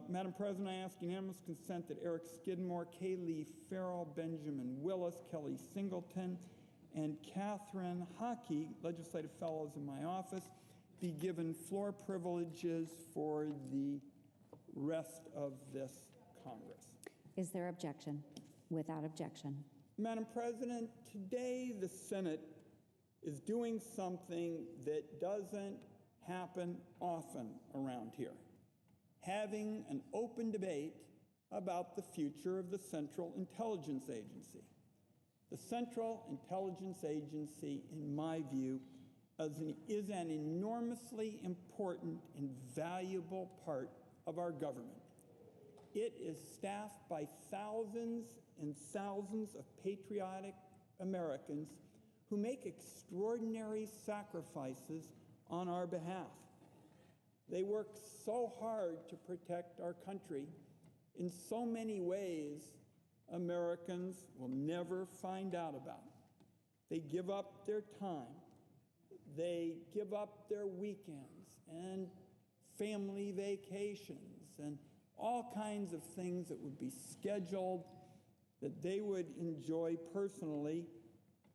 Madam President, I ask unanimous consent that Eric Skidmore, Kaylee Farrell, Benjamin Willis, Kelly Singleton, and Catherine Hockey, legislative fellows in my office, be given floor privileges for the rest of this Congress. Is there objection? Without objection. Madam President, today the Senate is doing something that doesn't happen often around here, having an open debate about the future of the Central Intelligence Agency. The Central Intelligence Agency, in my view, is an enormously important and valuable part of our government. It is staffed by thousands and thousands of patriotic Americans who make extraordinary sacrifices on our behalf. They work so hard to protect our country in so many ways Americans will never find out about. They give up their time. They give up their weekends and family vacations and all kinds of things that would be scheduled that they would enjoy personally,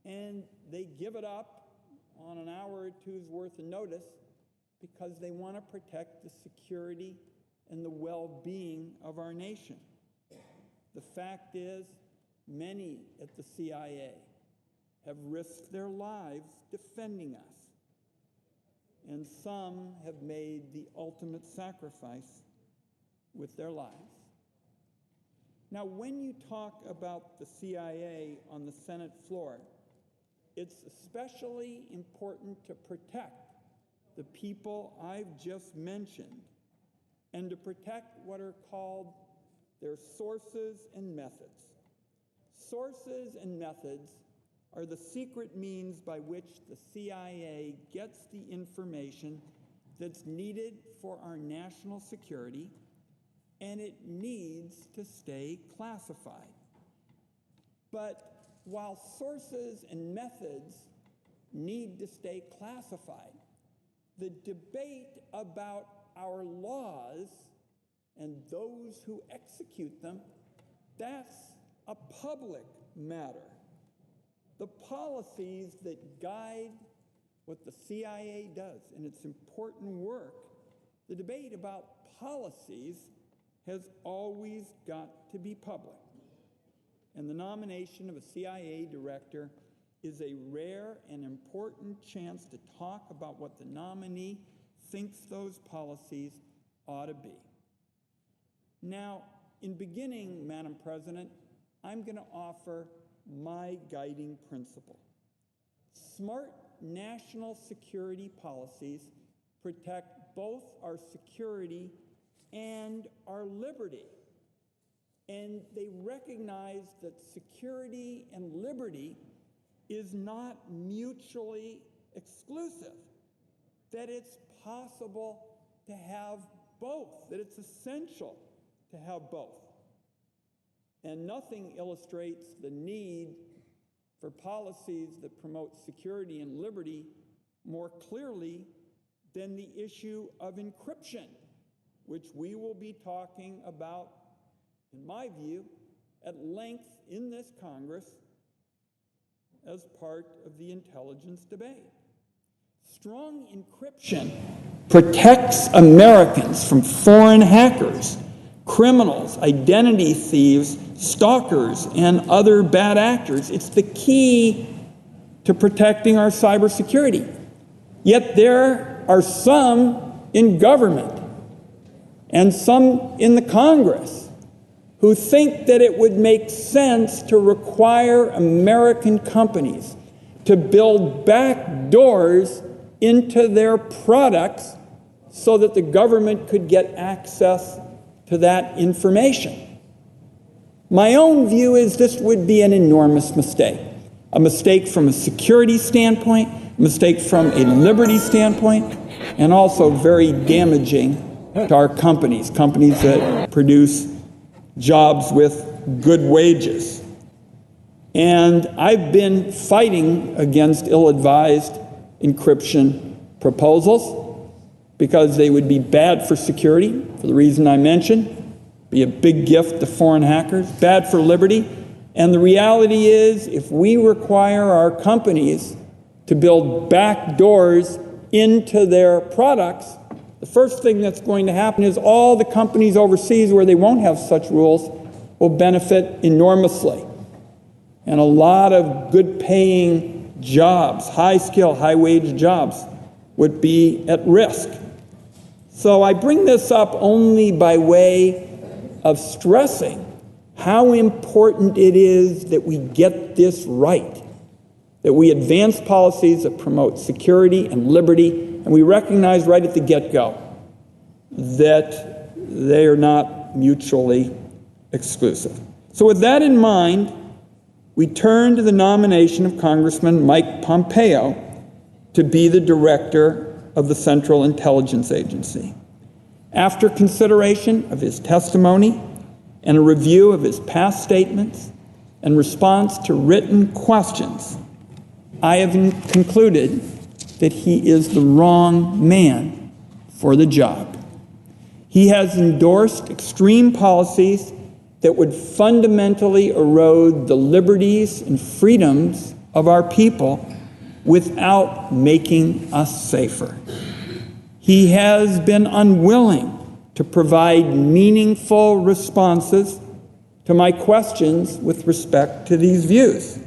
and they give it up on an hour or two's worth of notice because they want to protect the security and the well-being of our nation. The fact is, many at the CIA have risked their lives defending us, and some have made the ultimate sacrifice with their lives. Now, when you talk about the CIA on the Senate floor, it's especially important to protect the people I've just mentioned and to protect what are called their sources and methods. Sources and methods are the secret means by which the CIA gets the information that's needed for our national security, and it needs to stay classified. But while sources and methods need to stay classified, the debate about our laws and those who execute them, that's a public matter. The policies that guide what the CIA does in its important work, the debate about policies has always got to be public. And the nomination of a CIA director is a rare and important chance to talk about what the nominee thinks those policies ought to be. Now, in beginning, Madam President, I'm going to offer my guiding principle. Smart national security policies protect both our security and our liberty. And they recognize that security and liberty is not mutually exclusive, that it's possible to have both, that it's essential to have both. And nothing illustrates the need for policies that promote security and liberty more clearly than the issue of encryption, which we will be talking about, in my view, at length in this Congress as part of the intelligence debate. Strong encryption protects Americans from foreign hackers, criminals, identity thieves, stalkers, and other bad actors. It's the key to protecting our cybersecurity. Yet there are some in government and some in the Congress who think that it would make sense to require American companies to build back doors into their products so that the government could get access to that information. My own view is this would be an enormous mistake. A mistake from a security standpoint, a mistake from a liberty standpoint, and also very damaging to our companies that produce jobs with good wages. And I've been fighting against ill-advised encryption proposals because they would be bad for security, for the reason I mentioned, be a big gift to foreign hackers, bad for liberty. And the reality is, if we require our companies to build back doors into their products, the first thing that's going to happen is all the companies overseas where they won't have such rules will benefit enormously. And a lot of good paying jobs, high skill, high wage jobs would be at risk. So I bring this up only by way of stressing how important it is that we get this right, that we advance policies that promote security and liberty, and we recognize right at the get-go that they are not mutually exclusive. So with that in mind, we turn to the nomination of Congressman Mike Pompeo to be the director of the Central Intelligence Agency. After consideration of his testimony and a review of his past statements and response to written questions, I have concluded that he is the wrong man for the job. He has endorsed extreme policies that would fundamentally erode the liberties and freedoms of our people without making us safer. He has been unwilling to provide meaningful responses to my questions with respect to these views.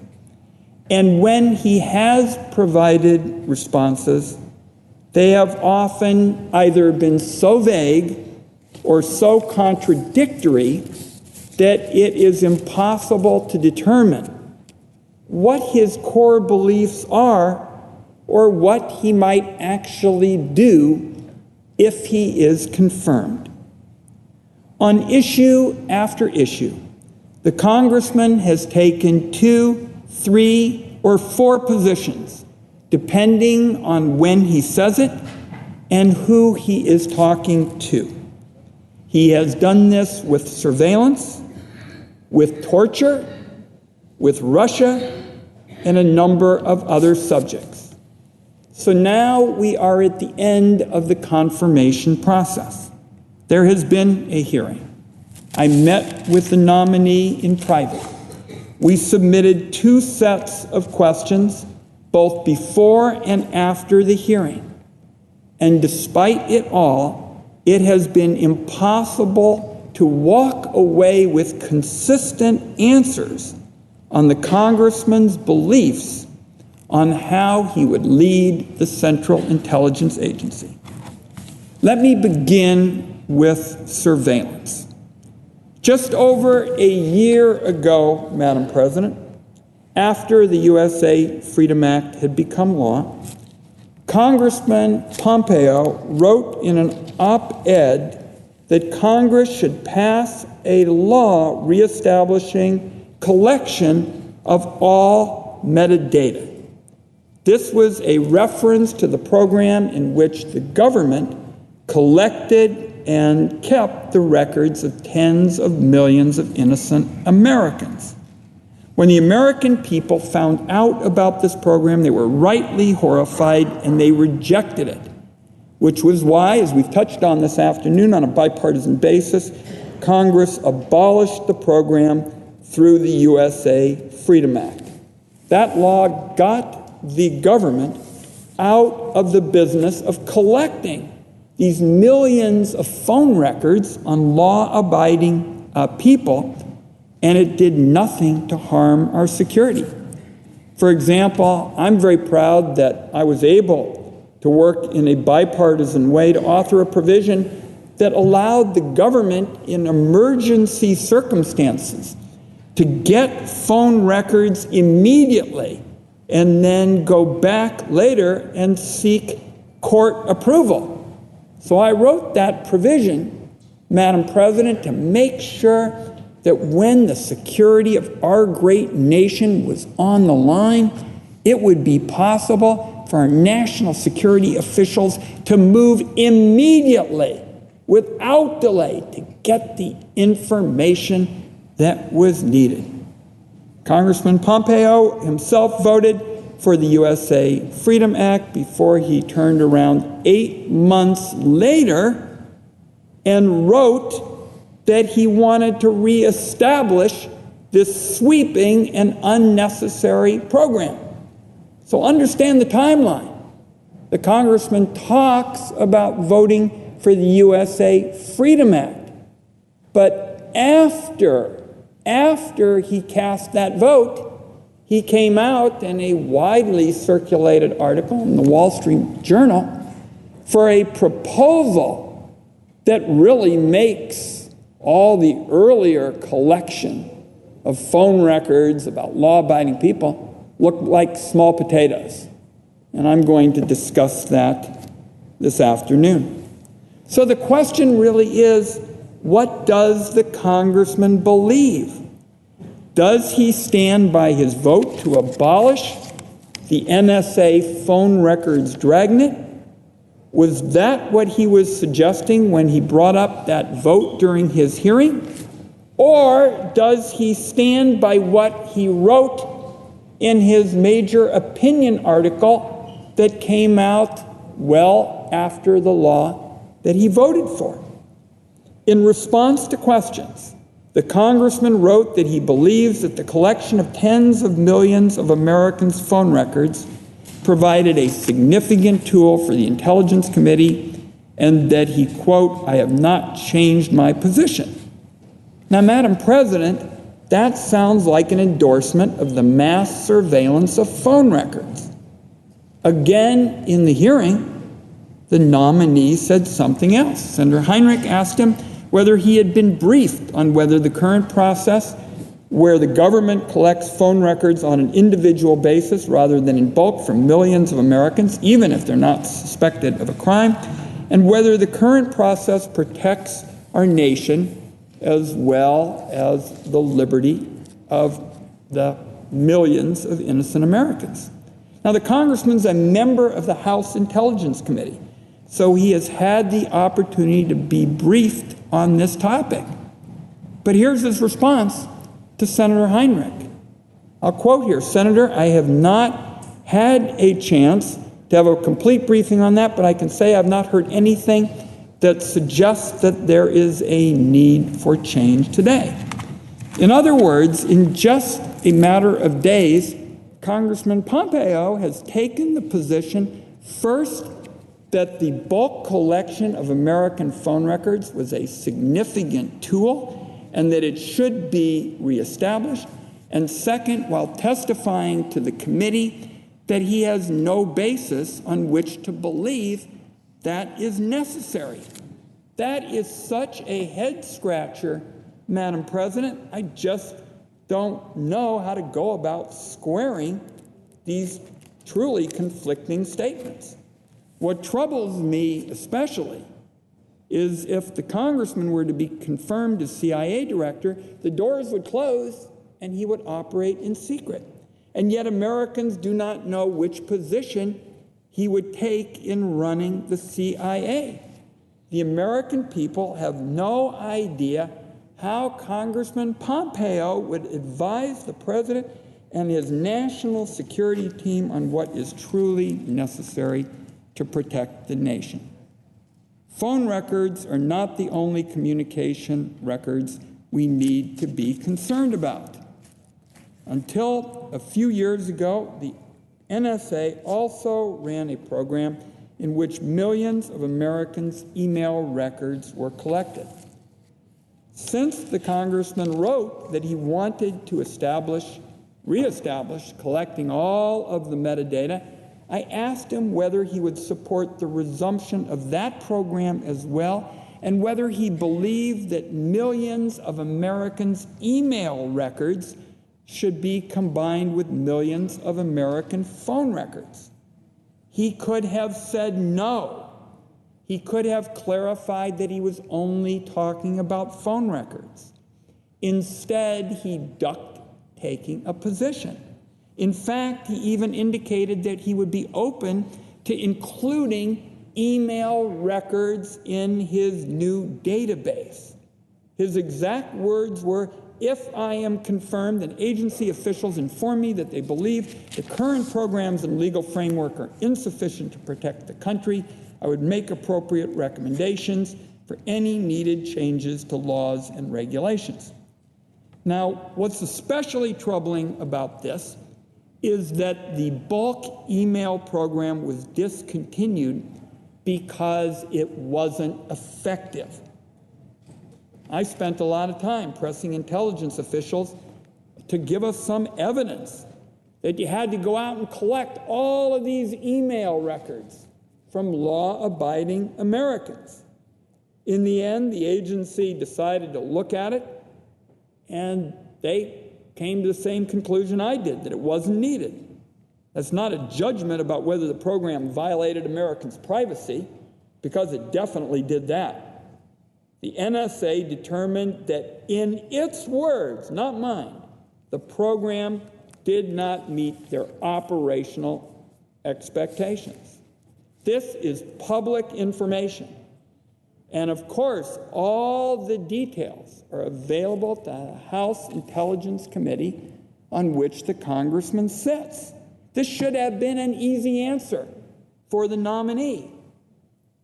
And when he has provided responses, they have often either been so vague or so contradictory that it is impossible to determine what his core beliefs are or what he might actually do if he is confirmed. On issue after issue, the congressman has taken 2, 3, or 4 positions, depending on when he says it and who he is talking to. He has done this with surveillance, with torture, with Russia, and a number of other subjects. So now we are at the end of the confirmation process. There has been a hearing. I met with the nominee in private. We submitted 2 sets of questions, both before and after the hearing. And despite it all, it has been impossible to walk away with consistent answers on the congressman's beliefs on how he would lead the Central Intelligence Agency. Let me begin with surveillance. Just over a year ago, Madam President, after the USA Freedom Act had become law, Congressman Pompeo wrote in an op-ed that Congress should pass a law reestablishing collection of all metadata. This was a reference to the program in which the government collected and kept the records of tens of millions of innocent Americans. When the American people found out about this program, they were rightly horrified and they rejected it, which was why, as we've touched on this afternoon on a bipartisan basis, Congress abolished the program through the USA Freedom Act. That law got the government out of the business of collecting these millions of phone records on law-abiding people, and it did nothing to harm our security. For example, I'm very proud that I was able to work in a bipartisan way to author a provision that allowed the government in emergency circumstances to get phone records immediately and then go back later and seek court approval. So I wrote that provision, Madam President, to make sure that when the security of our great nation was on the line, it would be possible for our national security officials to move immediately, without delay, to get the information that was needed. Congressman Pompeo himself voted for the USA Freedom Act before he turned around 8 months later and wrote that he wanted to reestablish this sweeping and unnecessary program. So understand the timeline. The congressman talks about voting for the USA Freedom Act, but after he cast that vote, he came out in a widely circulated article in the Wall Street Journal for a proposal that really makes all the earlier collection of phone records about law-abiding people look like small potatoes. And I'm going to discuss that this afternoon. So the question really is, what does the congressman believe? Does he stand by his vote to abolish the NSA phone records dragnet? Was that what he was suggesting when he brought up that vote during his hearing? Or does he stand by what he wrote in his major opinion article that came out well after the law that he voted for? In response to questions, the congressman wrote that he believes that the collection of tens of millions of Americans' phone records provided a significant tool for the Intelligence Committee, and that he, quote, "I have not changed my position." Now, Madam President, that sounds like an endorsement of the mass surveillance of phone records. Again, in the hearing, the nominee said something else. Senator Heinrich asked him whether he had been briefed on whether the current process, where the government collects phone records on an individual basis rather than in bulk from millions of Americans, even if they're not suspected of a crime, and whether the current process protects our nation as well as the liberty of the millions of innocent Americans. Now, the congressman's a member of the House Intelligence Committee, so he has had the opportunity to be briefed on this topic. But here's his response to Senator Heinrich. I'll quote here, "Senator, I have not had a chance to have a complete briefing on that, but I can say I've not heard anything that suggests that there is a need for change today." In other words, in just a matter of days, Congressman Pompeo has taken the position, first, that the bulk collection of American phone records was a significant tool and that it should be reestablished, and second, while testifying to the committee, that he has no basis on which to believe that is necessary. That is such a head-scratcher, Madam President. I just don't know how to go about squaring these truly conflicting statements. What troubles me especially is if the congressman were to be confirmed as CIA director, the doors would close and he would operate in secret. And yet Americans do not know which position he would take in running the CIA. The American people have no idea how Congressman Pompeo would advise the president and his national security team on what is truly necessary to protect the nation. Phone records are not the only communication records we need to be concerned about. Until a few years ago, the NSA also ran a program in which millions of Americans' email records were collected. Since the congressman wrote that he wanted to reestablish collecting all of the metadata, I asked him whether he would support the resumption of that program as well, and whether he believed that millions of Americans' email records should be combined with millions of American phone records. He could have said no. He could have clarified that he was only talking about phone records. Instead, he ducked taking a position. In fact, he even indicated that he would be open to including email records in his new database. His exact words were, "If I am confirmed and agency officials inform me that they believe the current programs and legal framework are insufficient to protect the country, I would make appropriate recommendations for any needed changes to laws and regulations." Now, what's especially troubling about this is that the bulk email program was discontinued because it wasn't effective. I spent a lot of time pressing intelligence officials to give us some evidence that you had to go out and collect all of these email records from law-abiding Americans. In the end, the agency decided to look at it, and they came to the same conclusion I did, that it wasn't needed. That's not a judgment about whether the program violated Americans' privacy, because it definitely did that. The NSA determined that, in its words, not mine, the program did not meet their operational expectations. This is public information. And of course, all the details are available to the House Intelligence Committee on which the congressman sits. This should have been an easy answer for the nominee,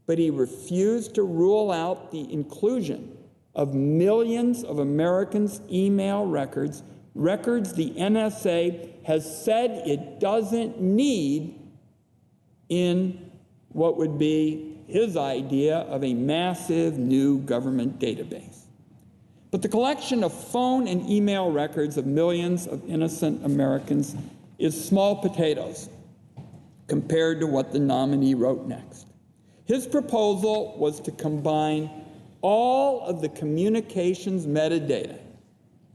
but he refused to rule out the inclusion of millions of Americans' email records, records the NSA has said it doesn't need in what would be his idea of a massive new government database. But the collection of phone and email records of millions of innocent Americans is small potatoes compared to what the nominee wrote next. His proposal was to combine all of the communications metadata,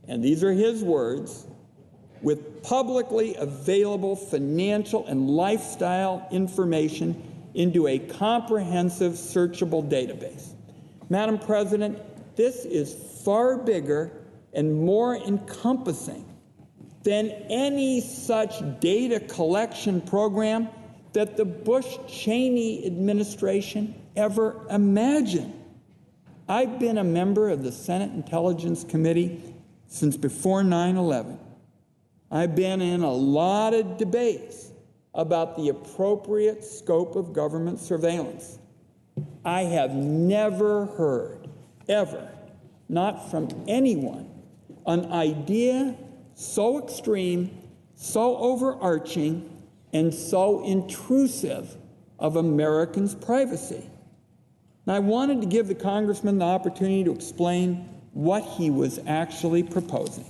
and these are his words, with publicly available financial and lifestyle information into a comprehensive searchable database. Madam President, this is far bigger and more encompassing than any such data collection program that the Bush-Cheney administration ever imagined. I've been a member of the Senate Intelligence Committee since before 9/11. I've been in a lot of debates about the appropriate scope of government surveillance. I have never heard, ever, not from anyone, an idea so extreme, so overarching, and so intrusive of Americans' privacy. And I wanted to give the congressman the opportunity to explain what he was actually proposing.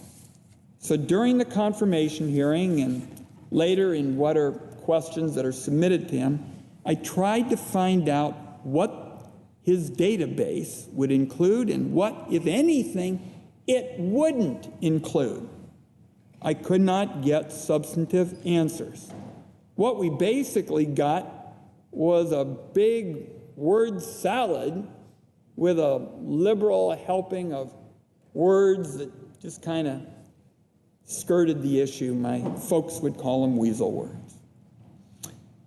So during the confirmation hearing and later in what are questions that are submitted to him, I tried to find out what his database would include and what, if anything, it wouldn't include. I could not get substantive answers. What we basically got was a big word salad with a liberal helping of words that just kind of skirted the issue. My folks would call them weasel words.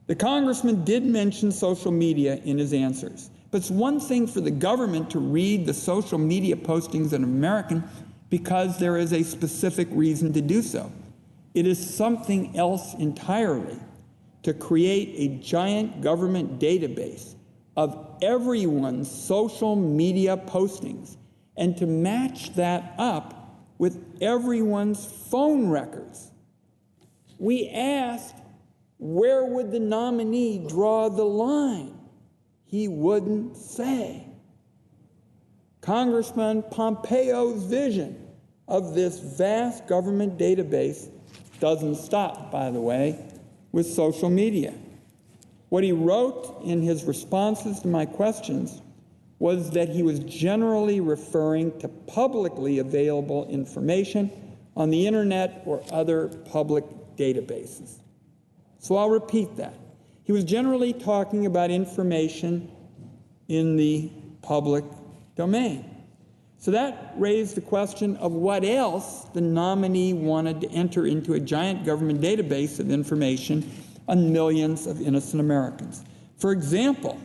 The congressman did mention social media in his answers, but it's one thing for the government to read the social media postings of an American because there is a specific reason to do so. It is something else entirely to create a giant government database of everyone's social media postings and to match that up with everyone's phone records. We asked, where would the nominee draw the line? He wouldn't say. Congressman Pompeo's vision of this vast government database doesn't stop, by the way, with social media. What he wrote in his responses to my questions was that he was generally referring to publicly available information on the internet or other public databases. So I'll repeat that. He was generally talking about information in the public domain. So that raised the question of what else the nominee wanted to enter into a giant government database of information on millions of innocent Americans. For example,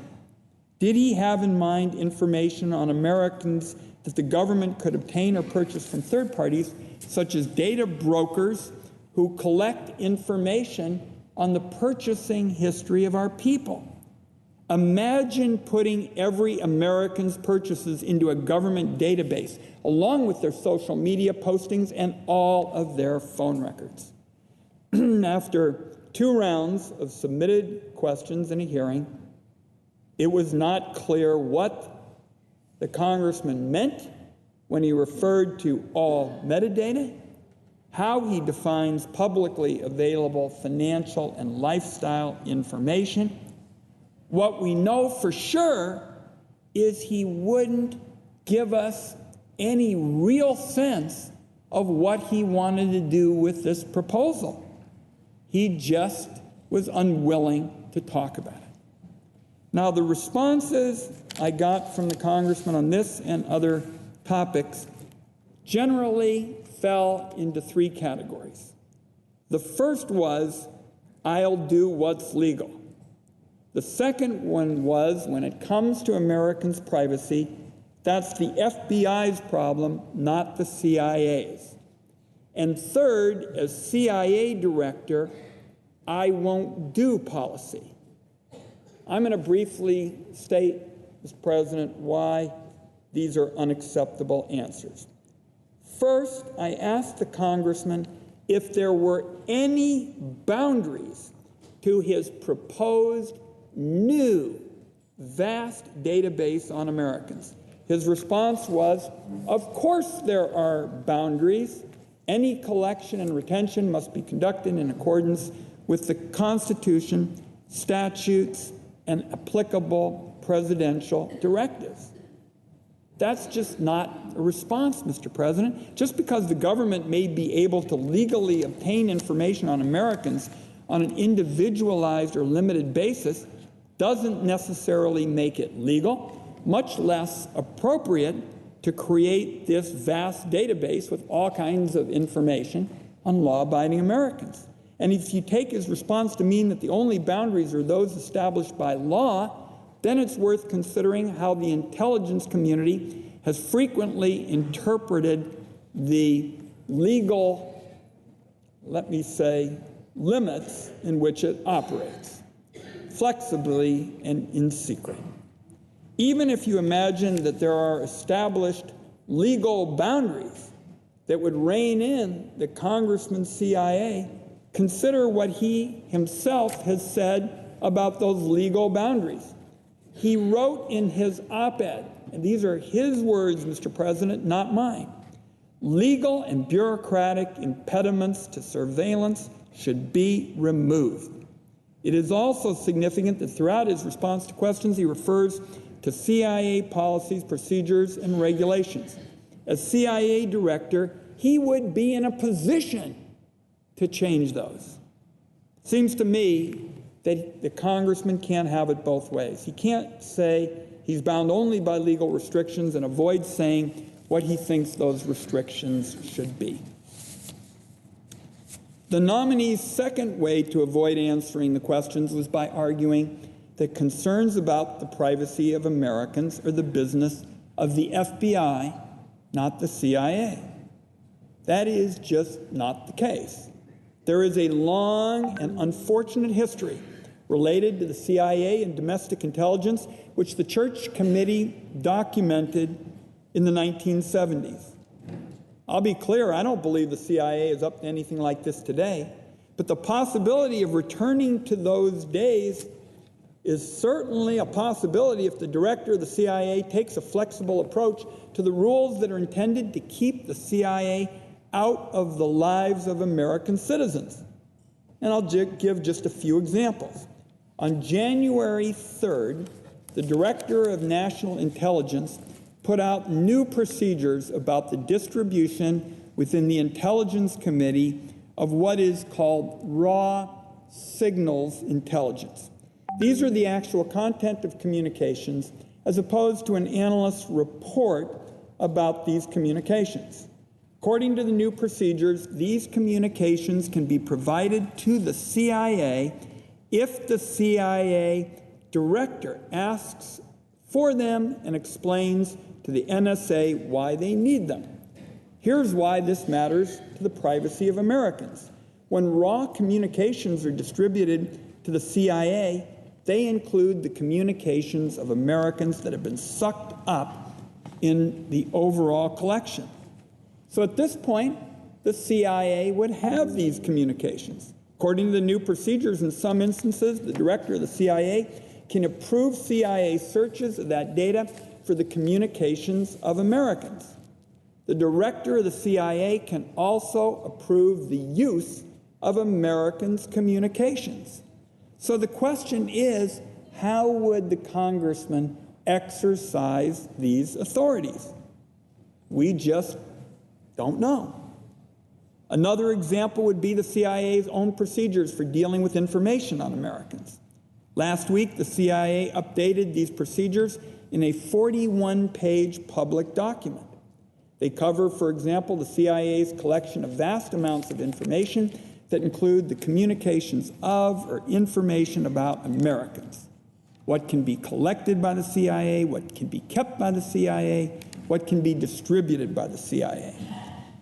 did he have in mind information on Americans' that the government could obtain or purchase from third parties, such as data brokers who collect information on the purchasing history of our people. Imagine putting every American's purchases into a government database, along with their social media postings and all of their phone records. After 2 rounds of submitted questions and a hearing, it was not clear what the congressman meant when he referred to all metadata, how he defines publicly available financial and lifestyle information. What we know for sure is he wouldn't give us any real sense of what he wanted to do with this proposal. He just was unwilling to talk about it. Now, the responses I got from the congressman on this and other topics generally fell into 3 categories. The first was, I'll do what's legal. The second one was, when it comes to Americans' privacy, that's the FBI's problem, not the CIA's. And third, as CIA director, I won't do policy. I'm going to briefly state, Mr. President, why these are unacceptable answers. First, I asked the congressman if there were any boundaries to his proposed new vast database on Americans. His response was, of course there are boundaries. Any collection and retention must be conducted in accordance with the Constitution, statutes, and applicable presidential directives. That's just not a response, Mr. President. Just because the government may be able to legally obtain information on Americans on an individualized or limited basis doesn't necessarily make it legal, much less appropriate to create this vast database with all kinds of information on law-abiding Americans. And if you take his response to mean that the only boundaries are those established by law, then it's worth considering how the intelligence community has frequently interpreted the legal, let me say, limits in which it operates, flexibly and in secret. Even if you imagine that there are established legal boundaries that would rein in the congressman's CIA, consider what he himself has said about those legal boundaries. He wrote in his op-ed, and these are his words, Mr. President, not mine, legal and bureaucratic impediments to surveillance should be removed. It is also significant that throughout his response to questions, he refers to CIA policies, procedures, and regulations. As CIA director, he would be in a position to change those. Seems to me that the congressman can't have it both ways. He can't say he's bound only by legal restrictions and avoid saying what he thinks those restrictions should be. The nominee's second way to avoid answering the questions was by arguing that concerns about the privacy of Americans are the business of the FBI, not the CIA. That is just not the case. There is a long and unfortunate history related to the CIA and domestic intelligence, which the Church Committee documented in the 1970s. I'll be clear, I don't believe the CIA is up to anything like this today, but the possibility of returning to those days is certainly a possibility if the director of the CIA takes a flexible approach to the rules that are intended to keep the CIA out of the lives of American citizens. And I'll give just a few examples. On January 3rd, the Director of National Intelligence put out new procedures about the distribution within the Intelligence Committee of what is called raw signals intelligence. These are the actual content of communications as opposed to an analyst's report about these communications. According to the new procedures, these communications can be provided to the CIA if the CIA director asks for them and explains to the NSA why they need them. Here's why this matters to the privacy of Americans. When raw communications are distributed to the CIA, they include the communications of Americans that have been sucked up in the overall collection. So at this point, the CIA would have these communications. According to the new procedures, in some instances, the director of the CIA can approve CIA searches of that data for the communications of Americans. The director of the CIA can also approve the use of Americans' communications. So the question is, how would the congressman exercise these authorities? We just don't know. Another example would be the CIA's own procedures for dealing with information on Americans. Last week, the CIA updated these procedures in a 41-page public document. They cover, for example, the CIA's collection of vast amounts of information that include the communications of or information about Americans. What can be collected by the CIA, what can be kept by the CIA, what can be distributed by the CIA.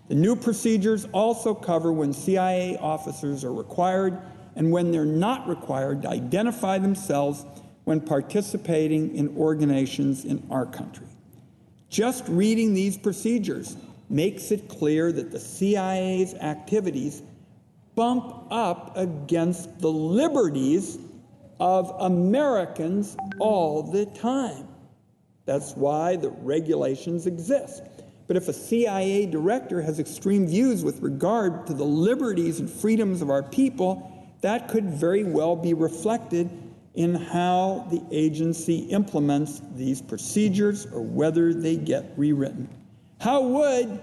The new procedures also cover when CIA officers are required and when they're not required to identify themselves when participating in organizations in our country. Just reading these procedures makes it clear that the CIA's activities bump up against the liberties of Americans all the time. That's why the regulations exist. But if a CIA director has extreme views with regard to the liberties and freedoms of our people, that could very well be reflected in how the agency implements these procedures or whether they get rewritten. How would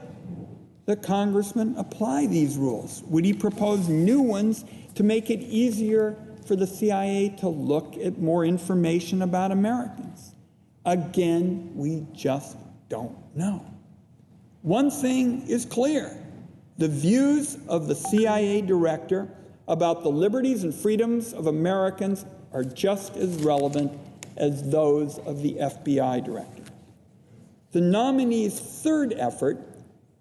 the congressman apply these rules? Would he propose new ones to make it easier for the CIA to look at more information about Americans? Again, we just don't know. One thing is clear. The views of the CIA director about the liberties and freedoms of Americans are just as relevant as those of the FBI director. The nominee's third effort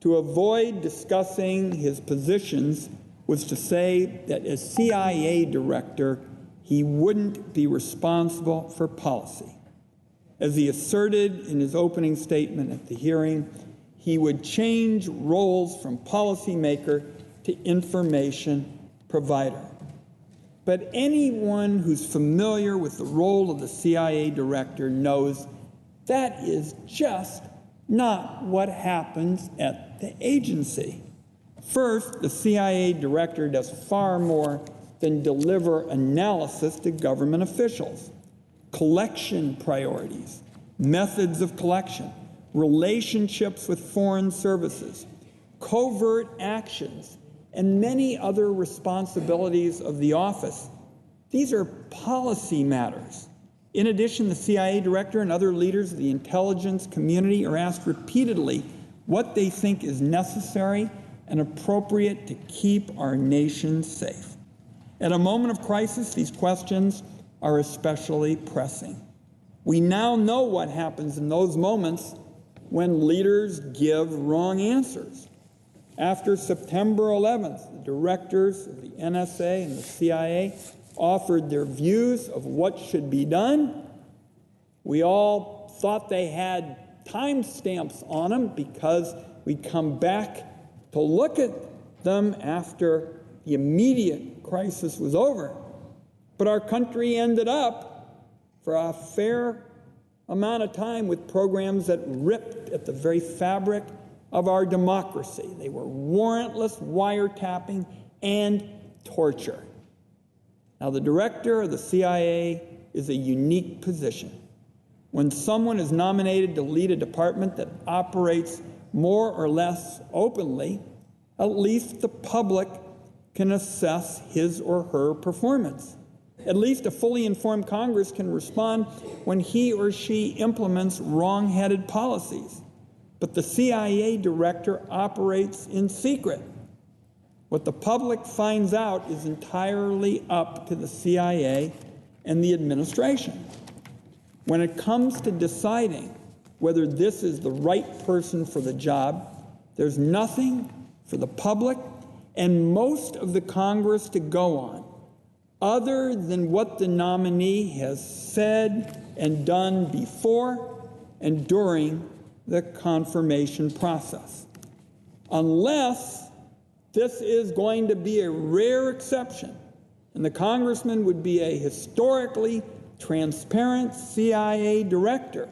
to avoid discussing his positions was to say that as CIA director, he wouldn't be responsible for policy. As he asserted in his opening statement at the hearing, he would change roles from policymaker to information provider. But anyone who's familiar with the role of the CIA director knows that is just not what happens at the agency. First, the CIA director does far more than deliver analysis to government officials. Collection priorities, methods of collection, relationships with foreign services, covert actions, and many other responsibilities of the office. These are policy matters. In addition, the CIA director and other leaders of the intelligence community are asked repeatedly what they think is necessary and appropriate to keep our nation safe. At a moment of crisis, these questions are especially pressing. We now know what happens in those moments when leaders give wrong answers. After September 11th, the directors of the NSA and the CIA offered their views of what should be done. We all thought they had timestamps on them because we'd come back to look at them after the immediate crisis was over. But our country ended up, for a fair amount of time, with programs that ripped at the very fabric of our democracy. They were warrantless wiretapping and torture. Now, the director of the CIA is a unique position. When someone is nominated to lead a department that operates more or less openly, at least the public can assess his or her performance. At least a fully informed Congress can respond when he or she implements wrong-headed policies. But the CIA director operates in secret. What the public finds out is entirely up to the CIA and the administration. When it comes to deciding whether this is the right person for the job. There's nothing for the public and most of the Congress to go on other than what the nominee has said and done before and during the confirmation process. Unless this is going to be a rare exception, and the congressman would be a historically transparent CIA director,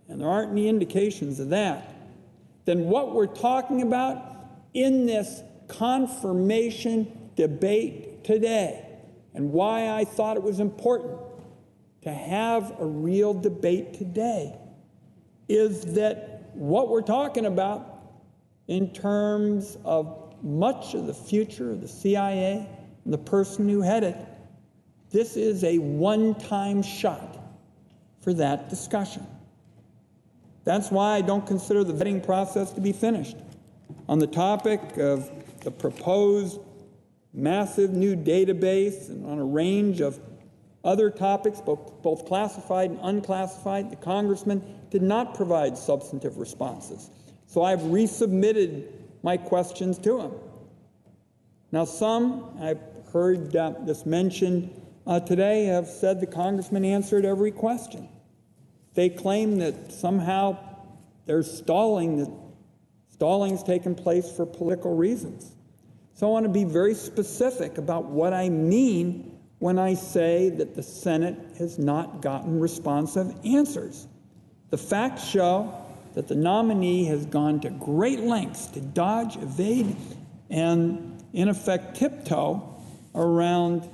and there aren't any indications of that, then what we're talking about in this confirmation debate today, and why I thought it was important to have a real debate today, is that what we're talking about in terms of much of the future of the CIA and the person who had it, this is a one-time shot for that discussion. That's why I don't consider the vetting process to be finished. On the topic of the proposed massive new database and on a range of other topics, both classified and unclassified, the congressman did not provide substantive responses. So I've resubmitted my questions to him. Now, some, I've heard this mentioned today, have said the congressman answered every question. They claim that somehow there's stalling, that stalling's taken place for political reasons. So I want to be very specific about what I mean when I say that the Senate has not gotten responsive answers. The facts show that the nominee has gone to great lengths to dodge, evade, and in effect tiptoe around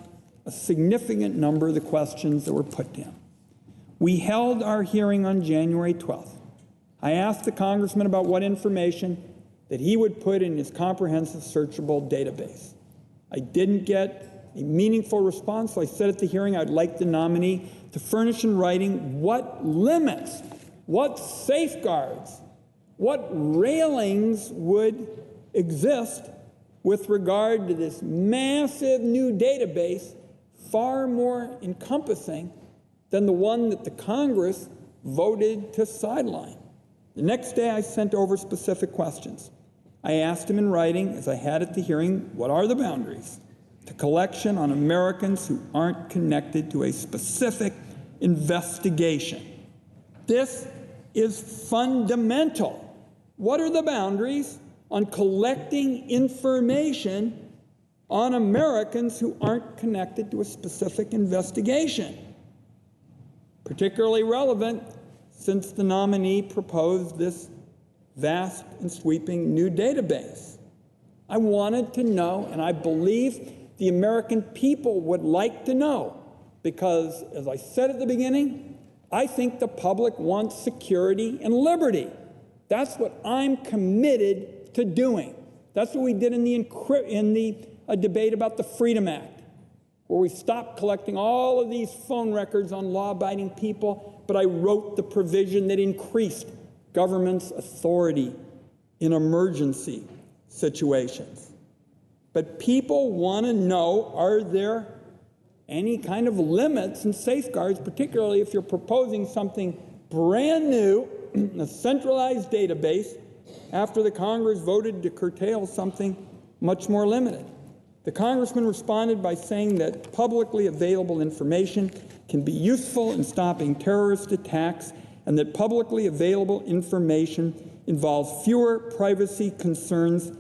a significant number of the questions that were put to him. We held our hearing on January 12th. I asked the congressman about what information that he would put in his comprehensive searchable database. I didn't get a meaningful response, so I said at the hearing I'd like the nominee to furnish in writing what limits, what safeguards, what railings would exist with regard to this massive new database, far more encompassing than the one that the Congress voted to sideline. The next day, I sent over specific questions. I asked him in writing, as I had at the hearing, what are the boundaries to collection on Americans who aren't connected to a specific investigation? This is fundamental. What are the boundaries on collecting information on Americans who aren't connected to a specific investigation? Particularly relevant since the nominee proposed this vast and sweeping new database. I wanted to know, and I believe the American people would like to know, because, as I said at the beginning, I think the public wants security and liberty. That's what I'm committed to doing. That's what we did in the debate about the Freedom Act, where we stopped collecting all of these phone records on law-abiding people, but I wrote the provision that increased government's authority in emergency situations. But people want to know, are there any kind of limits and safeguards, particularly if you're proposing something brand new, a centralized database, after the Congress voted to curtail something much more limited. The congressman responded by saying that publicly available information can be useful in stopping terrorist attacks, and that publicly available information involves fewer privacy concerns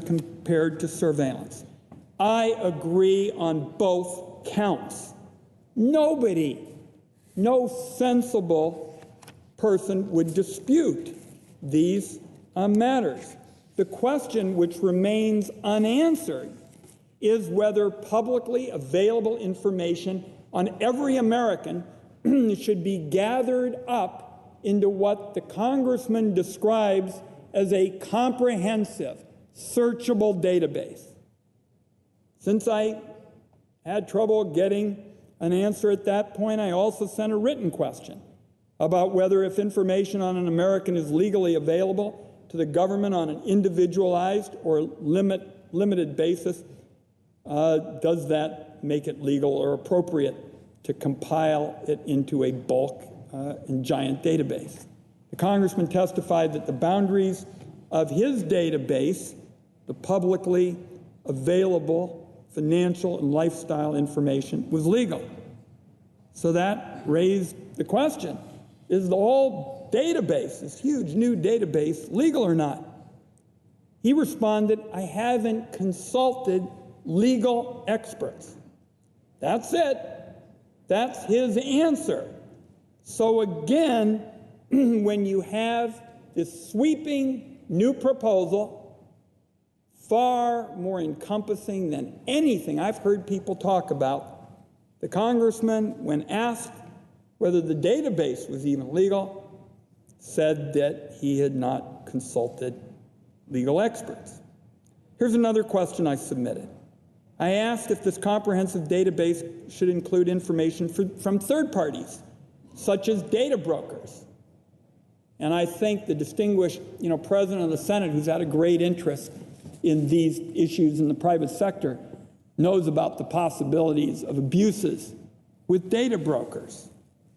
compared to surveillance. I agree on both counts. Nobody, no sensible person would dispute these matters. The question which remains unanswered is whether publicly available information on every American should be gathered up into what the congressman describes as a comprehensive, searchable database. Since I had trouble getting an answer at that point, I also sent a written question about whether, if information on an American is legally available to the government on an individualized or limited basis, does that make it legal or appropriate to compile it into a bulk and giant database. The congressman testified that the boundaries of his database, the publicly available financial and lifestyle information, was legal. So that raised the question, is the whole database, this huge new database, legal or not? He responded, I haven't consulted legal experts. That's it. That's his answer. So again, when you have this sweeping new proposal, far more encompassing than anything I've heard people talk about, the congressman, when asked whether the database was even legal, said that he had not consulted legal experts. Here's another question I submitted. I asked if this comprehensive database should include information from third parties, such as data brokers. And I think the distinguished, President of the Senate, who's had a great interest in these issues in the private sector, knows about the possibilities of abuses with data brokers.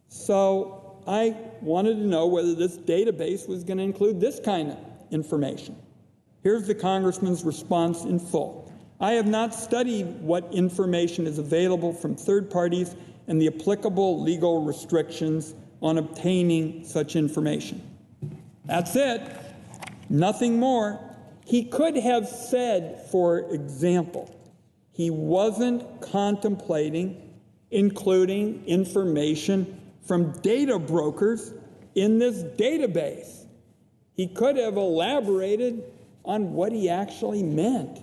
So I wanted to know whether this database was going to include this kind of information. Here's the congressman's response in full. I have not studied what information is available from third parties and the applicable legal restrictions on obtaining such information. That's it. Nothing more. He could have said, for example, he wasn't contemplating including information from data brokers in this database. He could have elaborated on what he actually meant.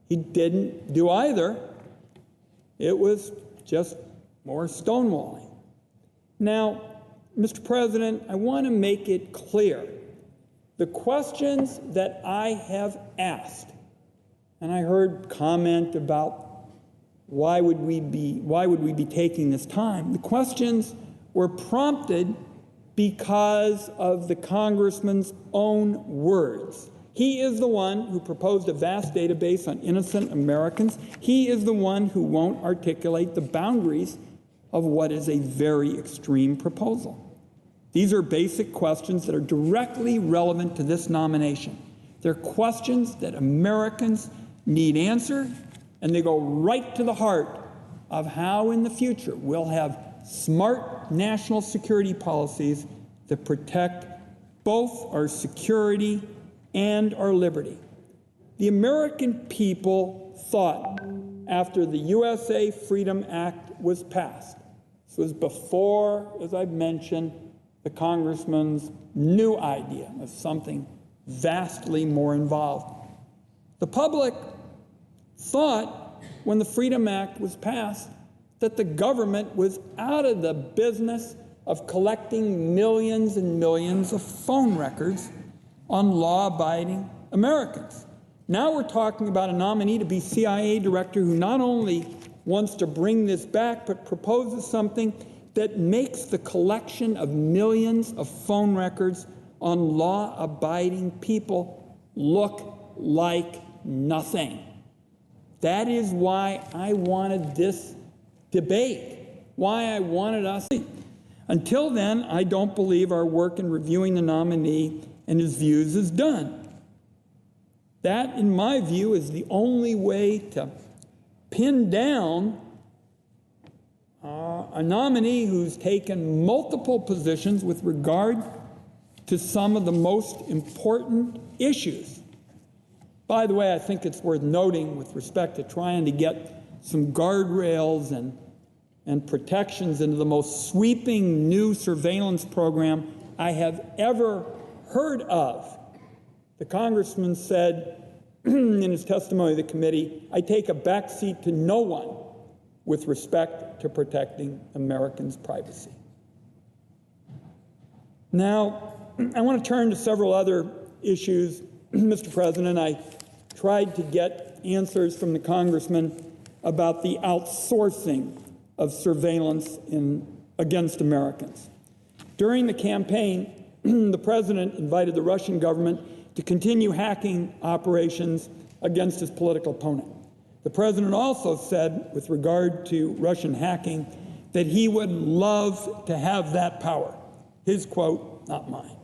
He didn't do either. It was just more stonewalling. Now, Mr. President, I want to make it clear. The questions that I have asked, and I heard comment about why would we be taking this time? The questions were prompted because of the congressman's own words. He is the one who proposed a vast database on innocent Americans. He is the one who won't articulate the boundaries of what is a very extreme proposal. These are basic questions that are directly relevant to this nomination. They're questions that Americans need answered, and they go right to the heart of how in the future we'll have smart national security policies that protect both our security and our liberty. The American people thought after the USA Freedom Act was passed, this was before, as I've mentioned, the congressman's new idea of something vastly more involved. The public thought when the Freedom Act was passed that the government was out of the business of collecting millions and millions of phone records on law-abiding Americans. Now we're talking about a nominee to be CIA director who not only wants to bring this back, but proposes something that makes the collection of millions of phone records on law-abiding people look like nothing. That is why I wanted this debate, why I wanted us. Until then, I don't believe our work in reviewing the nominee and his views is done. That, in my view, is the only way to pin down a nominee who's taken multiple positions with regard to some of the most important issues. By the way, I think it's worth noting with respect to trying to get some guardrails and protections into the most sweeping new surveillance program I have ever heard of. The congressman said in his testimony to the committee, I take a backseat to no one with respect to protecting Americans' privacy. Now, I want to turn to several other issues. Mr. President, I tried to get answers from the congressman about the outsourcing of surveillance against Americans. During the campaign, the president invited the Russian government to continue hacking operations against his political opponent. The president also said, with regard to Russian hacking, that he would love to have that power. His quote, not mine.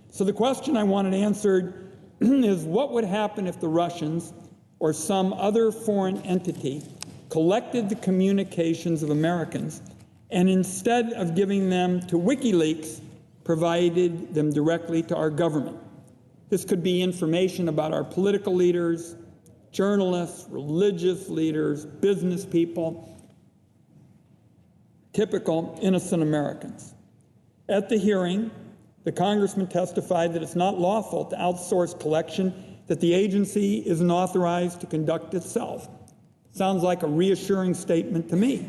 So the question I wanted answered is, what would happen if the Russians or some other foreign entity collected the communications of Americans and instead of giving them to WikiLeaks, provided them directly to our government? This could be information about our political leaders, journalists, religious leaders, business people, typical innocent Americans. At the hearing, the congressman testified that it's not lawful to outsource collection, that the agency isn't authorized to conduct itself. Sounds like a reassuring statement to me.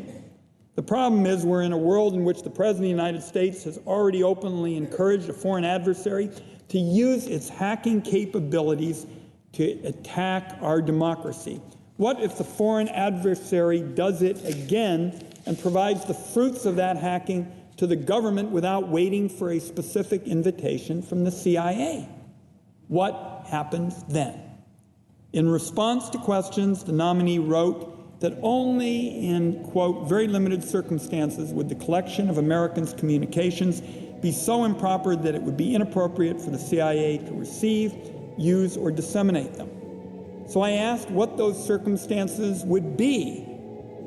The problem is we're in a world in which the President of the United States has already openly encouraged a foreign adversary to use its hacking capabilities to attack our democracy. What if the foreign adversary does it again and provides the fruits of that hacking to the government without waiting for a specific invitation from the CIA? What happens then? In response to questions, the nominee wrote that only in, quote, very limited circumstances would the collection of Americans' communications be so improper that it would be inappropriate for the CIA to receive, use, or disseminate them. So I asked what those circumstances would be.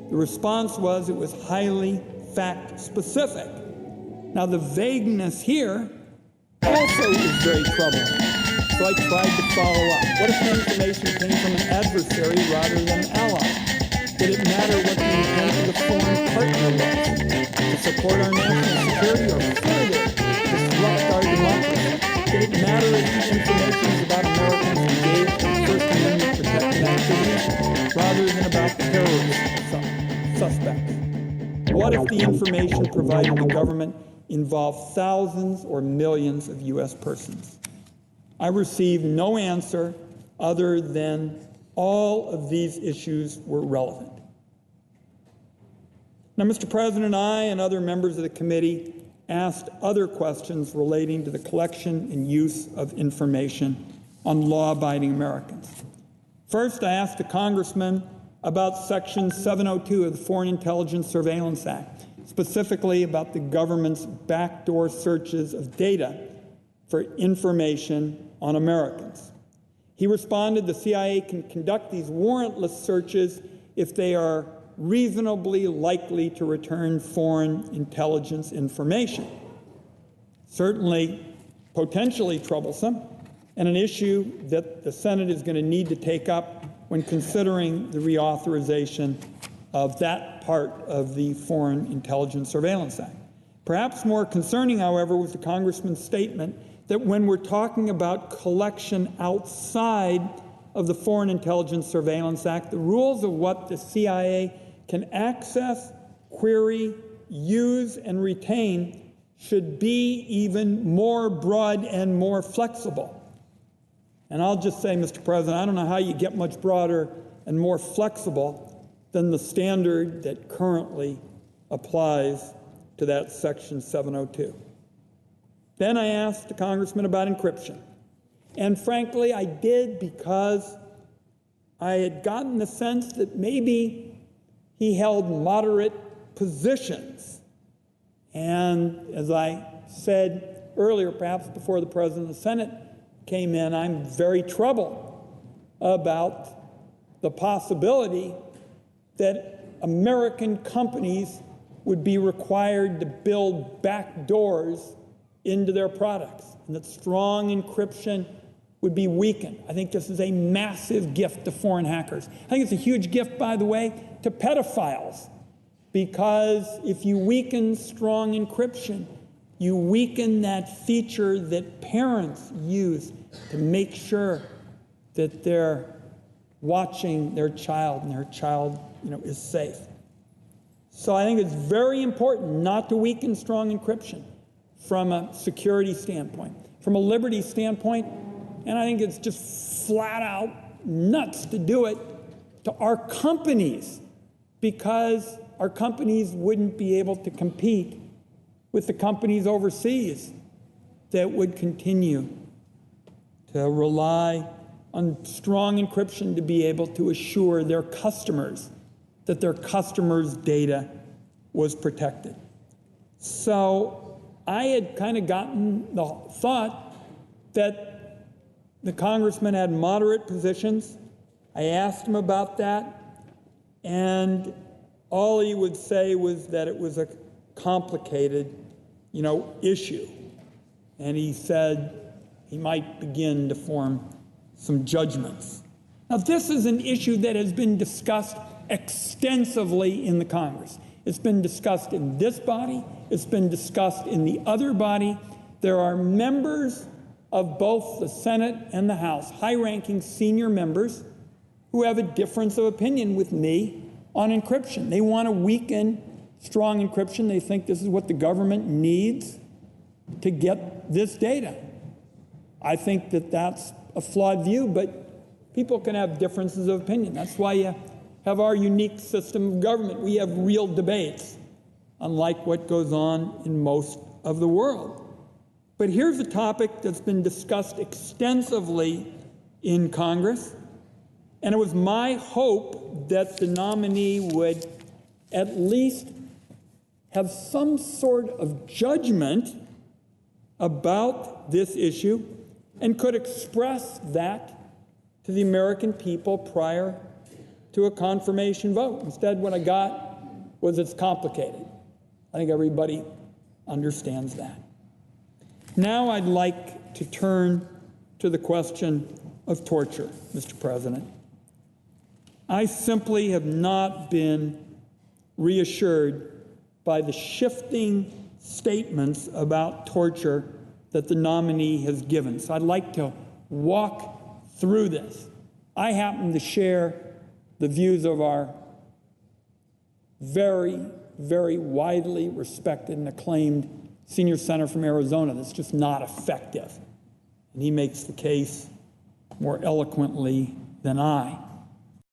The response was it was highly fact-specific. Now, the vagueness here also is very troubling. So I tried to follow up. What if the information came from an adversary rather than an ally? Did it matter what the intent of the foreign partner was? To support our national security or further disrupt our democracy? Did it matter if the information was about Americans engaged in First Amendment protected activities rather than about terrorist suspects? What if the information provided to the government involved thousands or millions of U.S. persons? I received no answer other than all of these issues were relevant. Now, Mr. President, I and other members of the committee asked other questions relating to the collection and use of information on law-abiding Americans. First, I asked the congressman about Section 702 of the Foreign Intelligence Surveillance Act, specifically about the government's backdoor searches of data for information on Americans. He responded the CIA can conduct these warrantless searches if they are reasonably likely to return foreign intelligence information. Certainly potentially troublesome, and an issue that the Senate is going to need to take up when considering the reauthorization of that part of the Foreign Intelligence Surveillance Act. Perhaps more concerning, however, was the congressman's statement that when we're talking about collection outside of the Foreign Intelligence Surveillance Act, the rules of what the CIA can access, query, use, and retain should be even more broad and more flexible. And I'll just say, Mr. President, I don't know how you get much broader and more flexible than the standard that currently applies to that Section 702. Then I asked the congressman about encryption. And frankly, I did because I had gotten the sense that maybe he held moderate positions. And as I said earlier, perhaps before the President of the Senate came in, I'm very troubled about the possibility that American companies would be required to build back doors into their products, and that strong encryption would be weakened. I think this is a massive gift to foreign hackers. I think it's a huge gift, by the way, to pedophiles, because if you weaken strong encryption, you weaken that feature that parents use to make sure that they're watching their child and their child, is safe. So I think it's very important not to weaken strong encryption from a security standpoint, from a liberty standpoint, and I think it's just flat out nuts to do it to our companies, because our companies wouldn't be able to compete with the companies overseas that would continue to rely on strong encryption to be able to assure their customers that their customers' data was protected. So I had kind of gotten the thought that the congressman had moderate positions. I asked him about that, and all he would say was that it was a complicated, issue. And he said he might begin to form some judgments. Now, this is an issue that has been discussed extensively in the Congress. It's been discussed in this body. It's been discussed in the other body. There are members of both the Senate and the House, high-ranking senior members, who have a difference of opinion with me on encryption. They want to weaken strong encryption. They think this is what the government needs to get this data. I think that that's a flawed view, but people can have differences of opinion. That's why you have our unique system of government. We have real debates, unlike what goes on in most of the world. But here's a topic that's been discussed extensively in Congress, and it was my hope that the nominee would at least have some sort of judgment about this issue and could express that to the American people prior to a confirmation vote. Instead, what I got was it's complicated. I think everybody understands that. Now I'd like to turn to the question of torture, Mr. President. I simply have not been reassured by the shifting statements about torture that the nominee has given. So I'd like to walk through this. I happen to share the views of our very, very widely respected and acclaimed senior senator from Arizona that's just not effective. And he makes the case more eloquently than I.